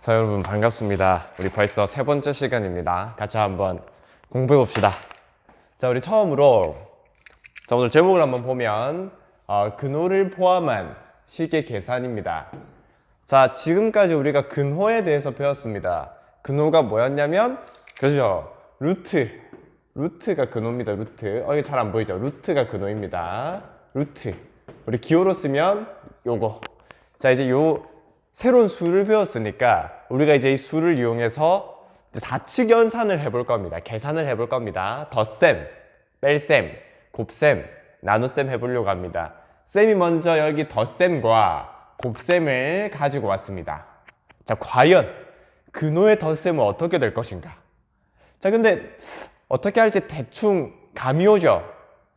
자, 여러분 반갑습니다. 우리 벌써 세 번째 시간입니다. 같이 한번 공부해 봅시다. 자, 우리 처음으로 오늘 제목을 한번 보면 근호를 포함한 식의 계산입니다. 자, 지금까지 우리가 근호에 대해서 배웠습니다. 근호가 뭐였냐면, 그죠? 루트가 근호입니다. 루트. 이게 잘 안 보이죠? 루트가 근호입니다. 루트. 우리 기호로 쓰면 요거. 자, 이제 새로운 수를 배웠으니까 우리가 이제 이 수를 이용해서 사칙 연산을 해볼 겁니다. 계산을 해볼 겁니다. 덧셈, 뺄셈, 곱셈, 나눗셈 해보려고 합니다. 쌤이 먼저 여기 덧셈과 곱셈을 가지고 왔습니다. 자, 과연 근호의 덧셈은 어떻게 될 것인가? 자, 근데 어떻게 할지 대충 감이 오죠?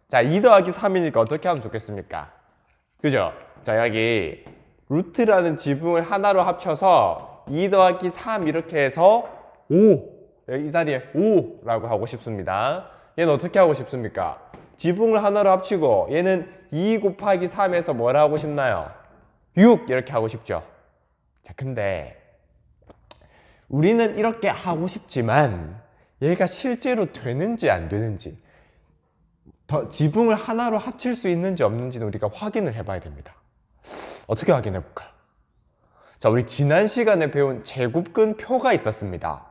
자, 2 더하기 3이니까 어떻게 하면 좋겠습니까? 그죠? 자, 여기 루트라는 지붕을 하나로 합쳐서 2 더하기 3 이렇게 해서 5, 이 자리에 5라고 하고 싶습니다. 얘는 어떻게 하고 싶습니까? 지붕을 하나로 합치고 얘는 2 곱하기 3에서 뭘 하고 싶나요? 6 이렇게 하고 싶죠. 자, 근데 우리는 이렇게 하고 싶지만 얘가 실제로 되는지 안 되는지, 지붕을 하나로 합칠 수 있는지 없는지는 우리가 확인을 해봐야 됩니다. 어떻게 확인해 볼까요? 자, 우리 지난 시간에 배운 제곱근 표가 있었습니다.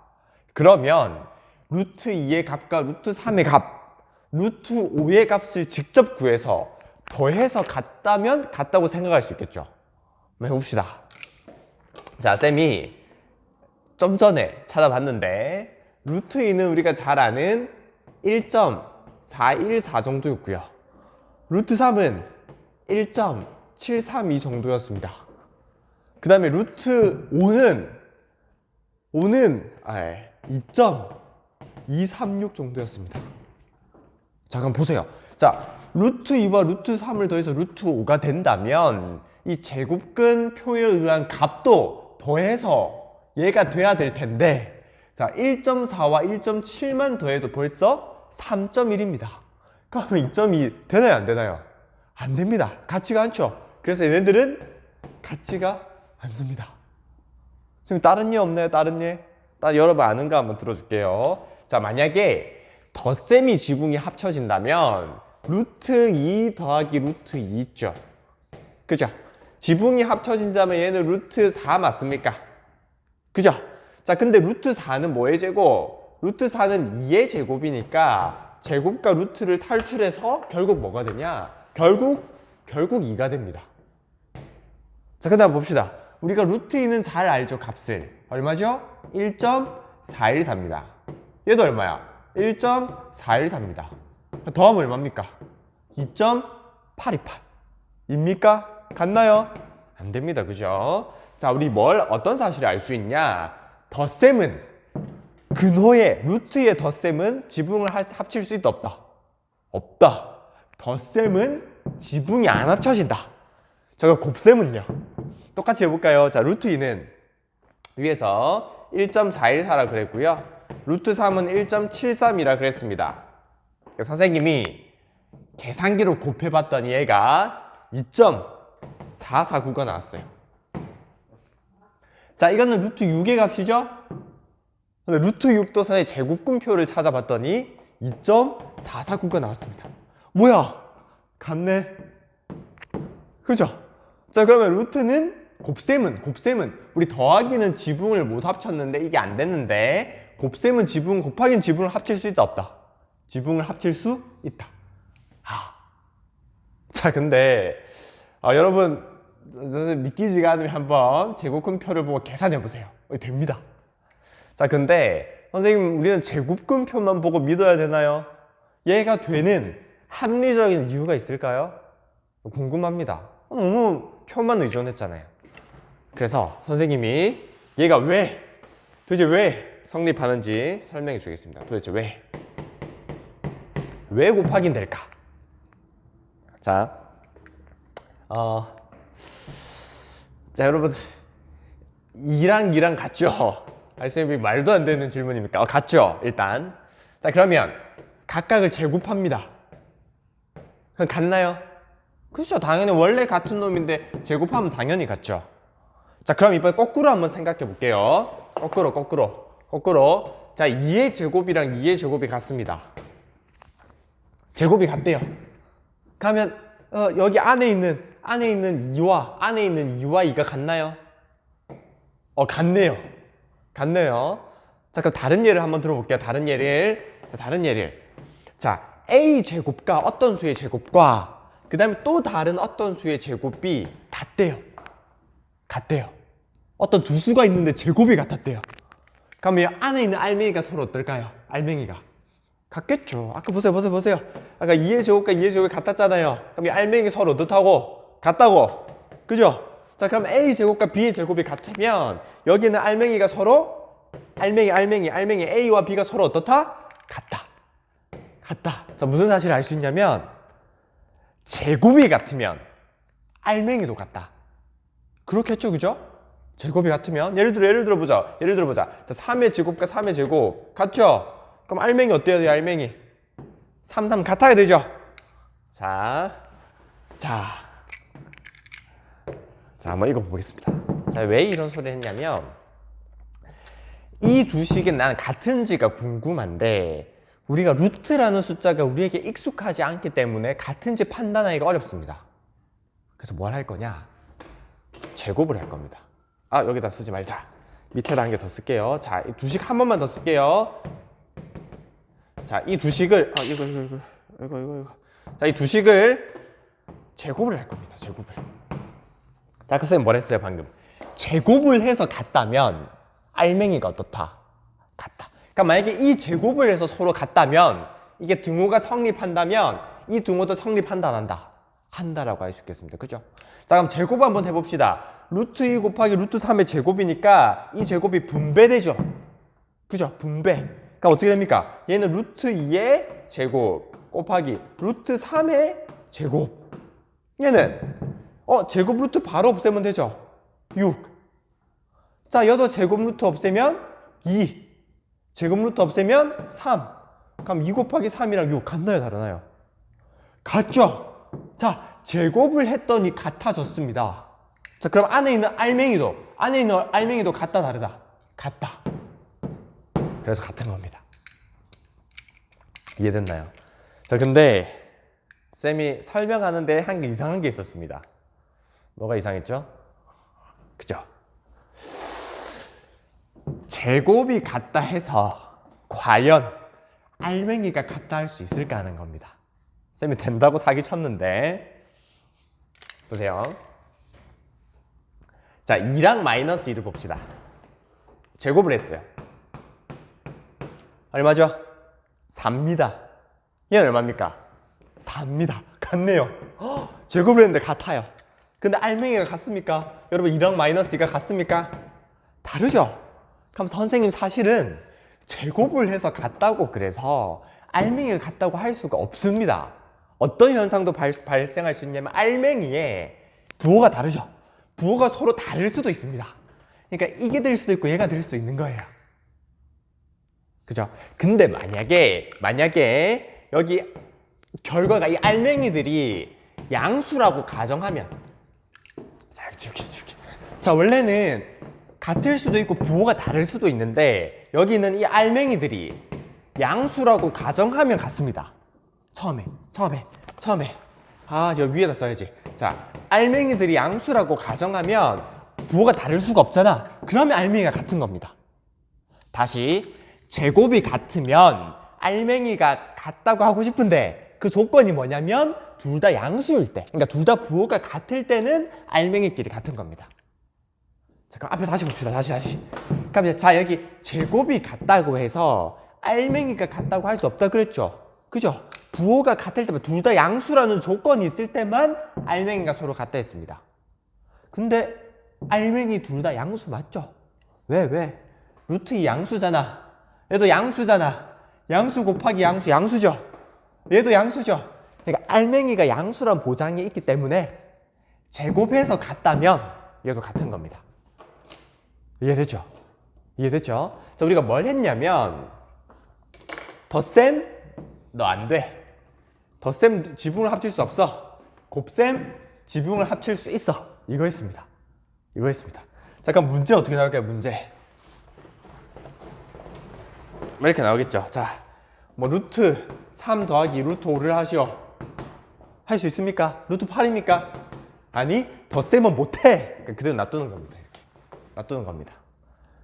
그러면 루트 2의 값과 루트 3의 값, 루트 5의 값을 직접 구해서 더해서 같다면 같다고 생각할 수 있겠죠. 한번 해봅시다. 자, 쌤이 좀 전에 찾아봤는데 루트 2는 우리가 잘 아는 1.414 정도였고요. 루트 3은 1.732 정도였습니다. 그 다음에 루트 5는 2.236 정도였습니다. 자, 그럼 보세요. 자, 루트 2와 루트 3을 더해서 루트 5가 된다면 이 제곱근 표에 의한 값도 더해서 얘가 돼야 될 텐데, 자, 1.4와 1.7만 더해도 벌써 3.1입니다. 그러면 2.2 되나요? 안 되나요? 안 됩니다. 같지가 않죠. 그래서 얘네들은 같지가 않습니다. 지금 다른 예 없나요? 다른 예? 여러분 아는 거 한번 들어줄게요. 자, 만약에 덧셈이 지붕이 합쳐진다면 루트 2 더하기 루트 2 있죠. 그죠? 지붕이 합쳐진다면 얘는 루트 4 맞습니까? 그죠? 자, 근데 루트 4는 뭐의 제곱? 루트 4는 2의 제곱이니까 제곱과 루트를 탈출해서 결국 뭐가 되냐? 결국 2가 됩니다. 자, 그 다음 봅시다. 우리가 루트 2는 잘 알죠, 값을. 얼마죠? 1.414입니다. 얘도 얼마야? 1.414입니다. 더하면 얼마입니까? 2.828 입니까? 같나요? 안 됩니다. 그죠? 자, 우리 어떤 사실을 알 수 있냐? 덧셈은, 근호의, 루트의 덧셈은 지붕을 합칠 수 있다, 없다? 없다. 덧셈은 지붕이 안 합쳐진다. 자, 곱셈은요? 똑같이 해볼까요? 자, 루트 2는 위에서 1.414라 그랬고요. 루트 3은 1.73이라 그랬습니다. 선생님이 계산기로 곱해봤더니 얘가 2.449가 나왔어요. 자, 이거는 루트 6의 값이죠? 근데 루트 6도선의 제곱근표를 찾아봤더니 2.449가 나왔습니다. 뭐야? 같네. 그죠? 자, 그러면 루트는 곱셈은 우리 더하기는 지붕을 못 합쳤는데 이게 안 됐는데, 곱셈은 곱하기는 지붕을 합칠 수 있다, 없다? 지붕을 합칠 수 있다. 자, 근데 여러분 믿기지가 않으면 한번 제곱근표를 보고 계산해 보세요. 됩니다. 자, 근데 선생님 우리는 제곱근표만 보고 믿어야 되나요? 얘가 되는 합리적인 이유가 있을까요? 궁금합니다. 너무 표만 의존했잖아요. 그래서 선생님이 얘가 도대체 왜 성립하는지 설명해 주겠습니다. 도대체 왜 곱하기는 될까? 자, 여러분 2랑 같죠? 선생님이 말도 안 되는 질문입니까? 같죠? 일단. 자, 그러면 각각을 제곱합니다. 그럼 같나요? 그렇죠. 당연히 원래 같은 놈인데 제곱하면 당연히 같죠. 자, 그럼 이번에 거꾸로 한번 생각해 볼게요. 거꾸로. 자, 2의 제곱이랑 2의 제곱이 같습니다. 제곱이 같대요. 그러면 여기 안에 있는 2와 2가 같나요? 같네요. 자, 그럼 다른 예를 한번 들어볼게요. 다른 예를. 자, a 제곱과 어떤 수의 제곱과 그 다음에 또 다른 어떤 수의 제곱이 같대요. 어떤 두 수가 있는데 제곱이 같았대요. 그러면 이 안에 있는 알맹이가 서로 어떨까요? 알맹이가 같겠죠. 아까 보세요. 아까 2의 제곱과 2의 제곱이 같았잖아요. 그럼 이 알맹이 서로 어떻다고? 같다고. 그죠? 자, 그럼 A 제곱과 B의 제곱이 같으면 여기는 알맹이가 서로 알맹이 A와 B가 서로 어떻다? 같다. 자, 무슨 사실을 알 수 있냐면 제곱이 같으면 알맹이도 같다. 그렇겠죠, 그죠? 제곱이 같으면 예를 들어보자. 자, 3의 제곱과 3의 제곱 같죠? 그럼 알맹이 어때야 돼요? 알맹이 3 같아야 되죠? 자, 한번 읽어보겠습니다. 자, 왜 이런 소리를 했냐면 이 두 식은 나는 같은지가 궁금한데 우리가 루트라는 숫자가 우리에게 익숙하지 않기 때문에 같은지 판단하기가 어렵습니다. 그래서 뭘 할 거냐? 제곱을 할 겁니다. 여기다 쓰지 말자. 밑에다 한 개 더 쓸게요. 자, 이 두 식 한 번만 더 쓸게요. 자, 이 두 식을 이거. 자, 이 두 식을 제곱을 할 겁니다. 제곱을. 자, 그 선생님 뭘 했어요, 방금? 제곱을 해서 같다면 알맹이가 어떻다? 같다. 그러니까 만약에 이 제곱을 해서 서로 같다면 이게 등호가 성립한다면 이 등호도 성립한다, 안 한다? 한다라고 할 수 있겠습니다. 그죠? 자, 그럼 제곱 한번 해봅시다. 루트 2 곱하기 루트 3의 제곱이니까 이 제곱이 분배되죠? 그죠? 분배. 그러니까 어떻게 됩니까? 얘는 루트 2의 제곱 곱하기 루트 3의 제곱. 얘는 제곱 루트 바로 없애면 되죠? 6. 자, 여기서 제곱 루트 없애면 2. 제곱 루트 없애면 3. 그럼 2 곱하기 3이랑 6 같나요, 다르나요? 같죠? 자, 제곱을 했더니 같아졌습니다. 자, 그럼 안에 있는 알맹이도 같다, 다르다? 같다. 그래서 같은 겁니다. 이해됐나요? 자, 근데 쌤이 설명하는데 한 게 이상한 게 있었습니다. 뭐가 이상했죠? 그죠? 제곱이 같다 해서 과연 알맹이가 같다 할 수 있을까 하는 겁니다. 쌤이 된다고 사기쳤는데 보세요. 자, 2랑 마이너스 2를 봅시다. 제곱을 했어요. 얼마죠? 4입니다. 얘는 얼마입니까? 4입니다. 같네요. 제곱을 했는데 같아요. 근데 알맹이가 같습니까? 여러분, 2랑 마이너스 2가 같습니까? 다르죠? 그럼 선생님 사실은 제곱을 해서 같다고 그래서 알맹이가 같다고 할 수가 없습니다. 어떤 현상도 발생할 수 있냐면 알맹이에 부호가 다르죠? 부호가 서로 다를 수도 있습니다. 그러니까 이게 될 수도 있고 얘가 될 수도 있는 거예요. 그죠? 근데 만약에 여기 결과가 이 알맹이들이 양수라고 가정하면 자, 주기. 자, 원래는 같을 수도 있고 부호가 다를 수도 있는데 여기는 이 알맹이들이 양수라고 가정하면 같습니다. 처음에 여기 위에다 써야지. 자, 알맹이들이 양수라고 가정하면 부호가 다를 수가 없잖아. 그러면 알맹이가 같은 겁니다. 다시 제곱이 같으면 알맹이가 같다고 하고 싶은데 그 조건이 뭐냐면 둘 다 양수일 때, 그러니까 둘 다 부호가 같을 때는 알맹이끼리 같은 겁니다. 자, 그럼 앞에 다시 봅시다. 다시. 그럼 자, 여기 제곱이 같다고 해서 알맹이가 같다고 할 수 없다 그랬죠? 그죠? 부호가 같을 때만, 둘 다 양수라는 조건이 있을 때만 알맹이가 서로 같다 했습니다. 근데 알맹이 둘 다 양수 맞죠? 왜? 루트 2 양수잖아. 얘도 양수잖아. 양수 곱하기 양수죠? 얘도 양수죠? 그러니까 알맹이가 양수란 보장이 있기 때문에 제곱해서 같다면 얘도 같은 겁니다. 이해됐죠? 자, 우리가 뭘 했냐면 덧셈 너 안 돼. 덧셈 지붕을 합칠 수 없어. 곱셈 지붕을 합칠 수 있어. 이거 했습니다. 자, 잠깐 문제 어떻게 나올까요? 문제. 이렇게 나오겠죠. 자, 뭐 루트 3 더하기 루트 5를 하시오. 할 수 있습니까? 루트 8입니까? 아니, 덧셈은 못해. 그러니까 그대로 놔두는 겁니다. 이렇게 놔두는 겁니다.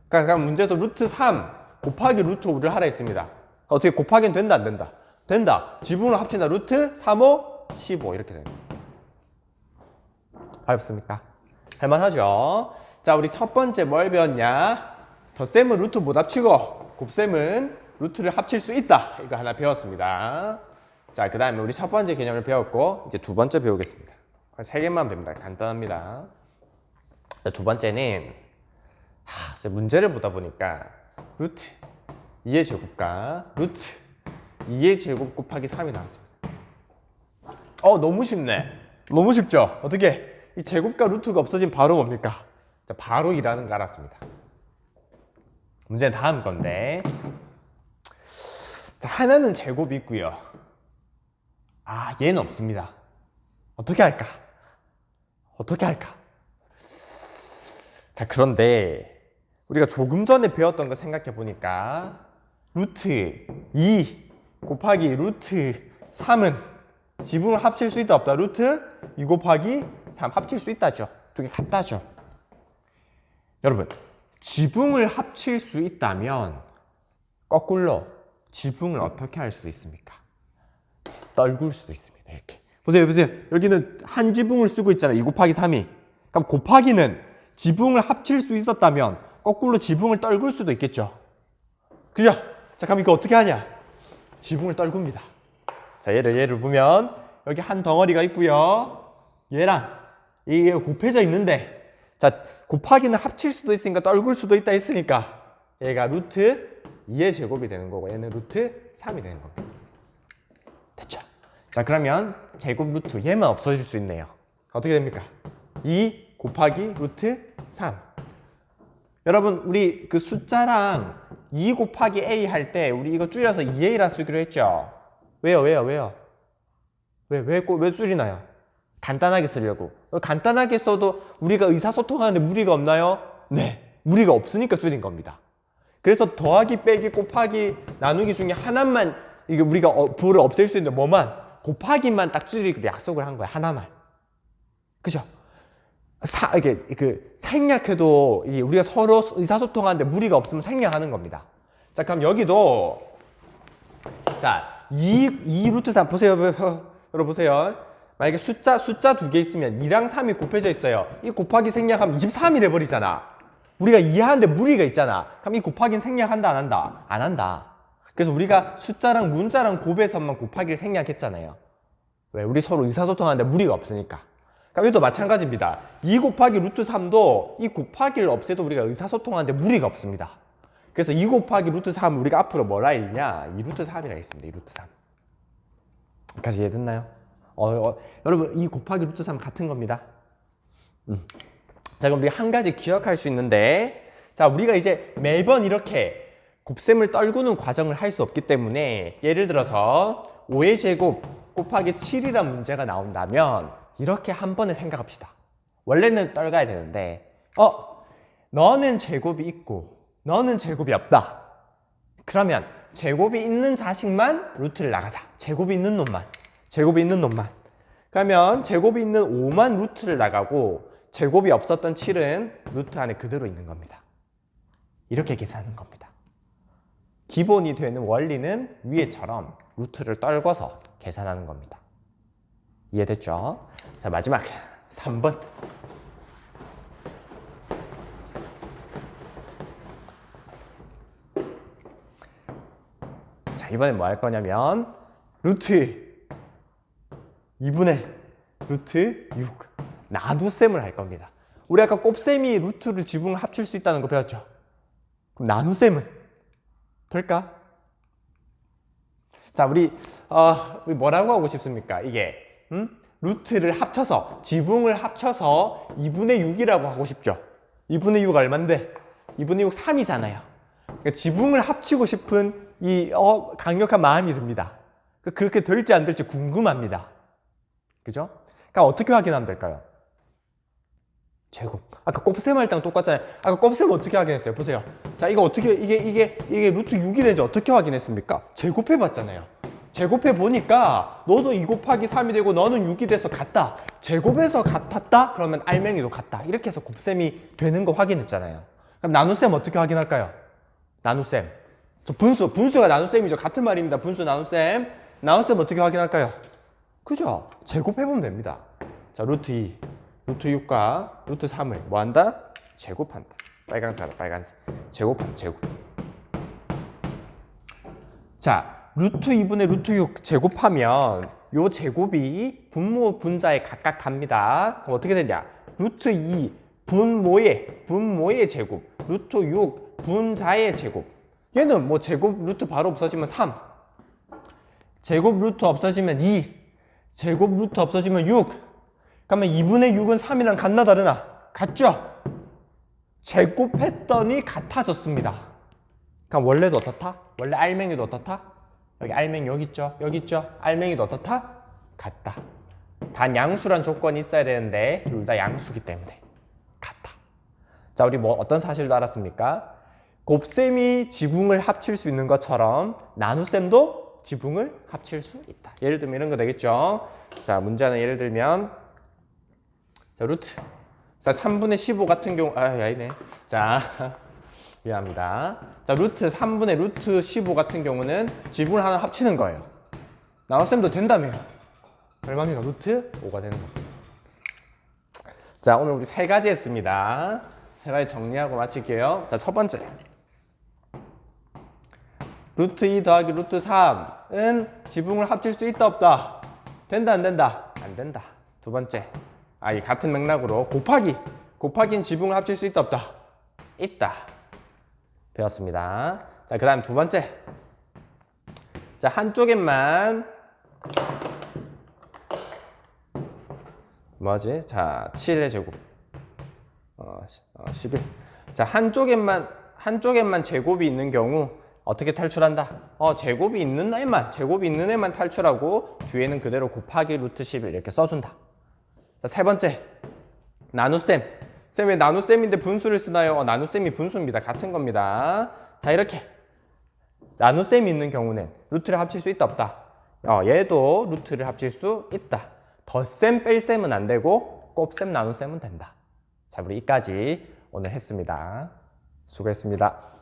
그러니까 문제에서 루트 3 곱하기 루트 5를 하라 했습니다. 어떻게 곱하기는 된다, 안 된다? 된다. 지분을 합친다. 루트 3, 5, 15 이렇게 되는 거예요. 어렵습니까? 할만하죠? 자, 우리 첫 번째 뭘 배웠냐? 덧셈은 루트 못 합치고 곱셈은 루트를 합칠 수 있다. 이거 하나 배웠습니다. 자, 그 다음에 우리 첫 번째 개념을 배웠고 이제 두 번째 배우겠습니다. 세 개만 배웁니다. 간단합니다. 자, 두 번째는 문제를 보다 보니까 루트 2의 제곱과 루트 2의 제곱 곱하기 3이 나왔습니다. 너무 쉽네. 너무 쉽죠? 어떻게? 이 제곱과 루트가 없어지면 바로 뭡니까? 자, 바로 일하는 거 알았습니다. 문제는 다음 건데. 자, 하나는 제곱이 있고요. 얘는 없습니다. 어떻게 할까? 어떻게 할까? 자, 그런데 우리가 조금 전에 배웠던 거 생각해 보니까 루트 2 곱하기 루트 3은 지분을 합칠 수 있다 없다? 루트 2 곱하기 3 합칠 수 있다죠. 두 개 같다죠. 여러분, 지붕을 합칠 수 있다면 거꾸로 지붕을 어떻게 할 수도 있습니까? 떨굴 수도 있습니다. 이렇게 보세요. 여기는 한 지붕을 쓰고 있잖아요. 2 곱하기 3이. 그럼 곱하기는 지붕을 합칠 수 있었다면 거꾸로 지붕을 떨굴 수도 있겠죠. 그죠? 자, 그럼 이거 어떻게 하냐? 지붕을 떨굽니다. 자, 예를 보면 여기 한 덩어리가 있고요. 얘랑 이게 곱해져 있는데, 자, 곱하기는 합칠 수도 있으니까 떨굴 수도 있다 했으니까 얘가 루트 2의 제곱이 되는 거고 얘는 루트 3이 되는 겁니다. 됐죠? 자, 그러면 제곱 루트 얘만 없어질 수 있네요. 어떻게 됩니까? 2 곱하기 루트 3. 여러분, 우리 그 숫자랑 2 곱하기 a 할 때 우리 이거 줄여서 2a라 쓰기로 했죠? 왜요? 왜 줄이나요? 간단하게 쓰려고. 간단하게 써도 우리가 의사소통하는데 무리가 없나요? 네, 무리가 없으니까 줄인 겁니다. 그래서 더하기, 빼기, 곱하기, 나누기 중에 하나만 이게 우리가 부호를 없앨 수 있는데 뭐만? 곱하기만 딱 줄이기로 약속을 한 거야. 하나만. 그죠? 이게 생략해도 우리가 서로 의사소통하는데 무리가 없으면 생략하는 겁니다. 자, 그럼 여기도 자, 2 루트 3 보세요. 여러분 보세요. 만약에 숫자 두 개 있으면 2랑 3이 곱해져 있어요. 이 곱하기 생략하면 23이 돼버리잖아. 우리가 이해하는데 무리가 있잖아. 그럼 이 곱하기는 생략한다, 안 한다? 안 한다. 그래서 우리가 숫자랑 문자랑 곱해서만 곱하기를 생략했잖아요. 왜? 우리 서로 의사소통하는데 무리가 없으니까. 그럼 이것도 마찬가지입니다. 2 곱하기 루트 3도 이 곱하기를 없애도 우리가 의사소통하는데 무리가 없습니다. 그래서 2 곱하기 루트 3 우리가 앞으로 뭐라 읽냐? 2 루트 3이라 했습니다. 2 루트 3. 여기까지 이해됐나요? 여러분, 2 곱하기 루트 3 같은 겁니다. 자, 그럼 우리 한 가지 기억할 수 있는데, 자, 우리가 이제 매번 이렇게 곱셈을 떨구는 과정을 할 수 없기 때문에 예를 들어서 5의 제곱 곱하기 7이란 문제가 나온다면 이렇게 한 번에 생각합시다. 원래는 떨가야 되는데 너는 제곱이 있고 너는 제곱이 없다. 그러면 제곱이 있는 자식만 루트를 나가자. 제곱이 있는 놈만. 그러면 제곱이 있는 5만 루트를 나가고 제곱이 없었던 7은 루트 안에 그대로 있는 겁니다. 이렇게 계산하는 겁니다. 기본이 되는 원리는 위에처럼 루트를 떨궈서 계산하는 겁니다. 이해됐죠? 자, 마지막 3번. 자, 이번엔 뭐 할 거냐면 루트 2분의 루트 6 나눗셈을 할 겁니다. 우리 아까 곱셈이 루트를 지붕을 합칠 수 있다는 거 배웠죠? 그럼 나눗셈은 될까? 자, 우리 뭐라고 하고 싶습니까? 이게 루트를 합쳐서 지붕을 합쳐서 2분의 6이라고 하고 싶죠? 2분의 6 얼만데? 2분의 6 3이잖아요. 그러니까 지붕을 합치고 싶은 이 강력한 마음이 듭니다. 그렇게 될지 안 될지 궁금합니다. 그죠? 그러니까 어떻게 확인하면 될까요? 제곱. 아까 곱셈 할 때랑 똑같잖아요. 아까 곱셈 어떻게 확인했어요? 보세요. 자, 이거 어떻게, 이게 루트 6이 되는지 어떻게 확인했습니까? 제곱해 봤잖아요. 제곱해 보니까 너도 2 곱하기 3이 되고 너는 6이 돼서 같다. 제곱해서 같았다? 그러면 알맹이도 같다. 이렇게 해서 곱셈이 되는 거 확인했잖아요. 그럼 나눗셈 어떻게 확인할까요? 나눗셈. 저 분수가 나눗셈이죠. 같은 말입니다. 분수 나눗셈. 나눗셈 어떻게 확인할까요? 그죠? 제곱해보면 됩니다. 자, 루트 2, 루트 6과 루트 3을 뭐 한다? 제곱한다. 빨간색이다, 빨간색. 제곱한다, 제곱. 자, 루트 2분의 루트 6 제곱하면 요 제곱이 분모, 분자에 각각 갑니다. 그럼 어떻게 되냐? 루트 2 분모의 제곱, 루트 6 분자의 제곱. 얘는 뭐 제곱 루트 바로 없어지면 3, 제곱 루트 없어지면 2, 제곱 루트 없어지면 6. 그러면 2분의 6은 3이랑 같나 다르나? 같죠? 제곱했더니 같아졌습니다. 그럼 원래도 어떻다? 원래 알맹이도 어떻다? 여기 알맹이 여기 있죠? 여기 있죠? 알맹이도 어떻다? 같다. 단 양수란 조건이 있어야 되는데 둘 다 양수기 때문에 같다. 자, 우리 뭐 어떤 사실도 알았습니까? 곱셈이 지붕을 합칠 수 있는 것처럼 나눗셈도 지붕을 합칠 수 있다. 예를 들면 이런 거 되겠죠? 자, 문제는 예를 들면 자, 루트. 자, 3분의 15 같은 경우 아니네. 자, 미안합니다. 자, 루트 3분의 루트 15 같은 경우는 지붕을 하나 합치는 거예요. 나눗셈도 된다며요. 얼마입니까? 루트 5가 되는 겁니다. 자, 오늘 우리 세 가지 했습니다. 세 가지 정리하고 마칠게요. 자, 첫 번째. 루트 2 더하기 루트 3은 지붕을 합칠 수 있다 없다? 된다 안 된다? 안 된다. 두 번째. 이 같은 맥락으로 곱하기는 지붕을 합칠 수 있다 없다? 있다. 배웠습니다. 자, 그 다음 두 번째. 자, 한쪽에만 뭐지? 자, 7의 제곱 11. 자, 한쪽에만 제곱이 있는 경우 어떻게 탈출한다? 제곱이 있는 애만 탈출하고 뒤에는 그대로 곱하기 루트 11 이렇게 써준다. 자, 세 번째. 나눗셈. 쌤, 왜 나눗셈인데 분수를 쓰나요? 나눗셈이 분수입니다. 같은 겁니다. 자, 이렇게 나눗셈이 있는 경우는 루트를 합칠 수 있다 없다? 얘도 루트를 합칠 수 있다. 덧셈 뺄셈은 안 되고 곱셈 나눗셈은 된다. 자, 우리 이까지 오늘 했습니다. 수고했습니다.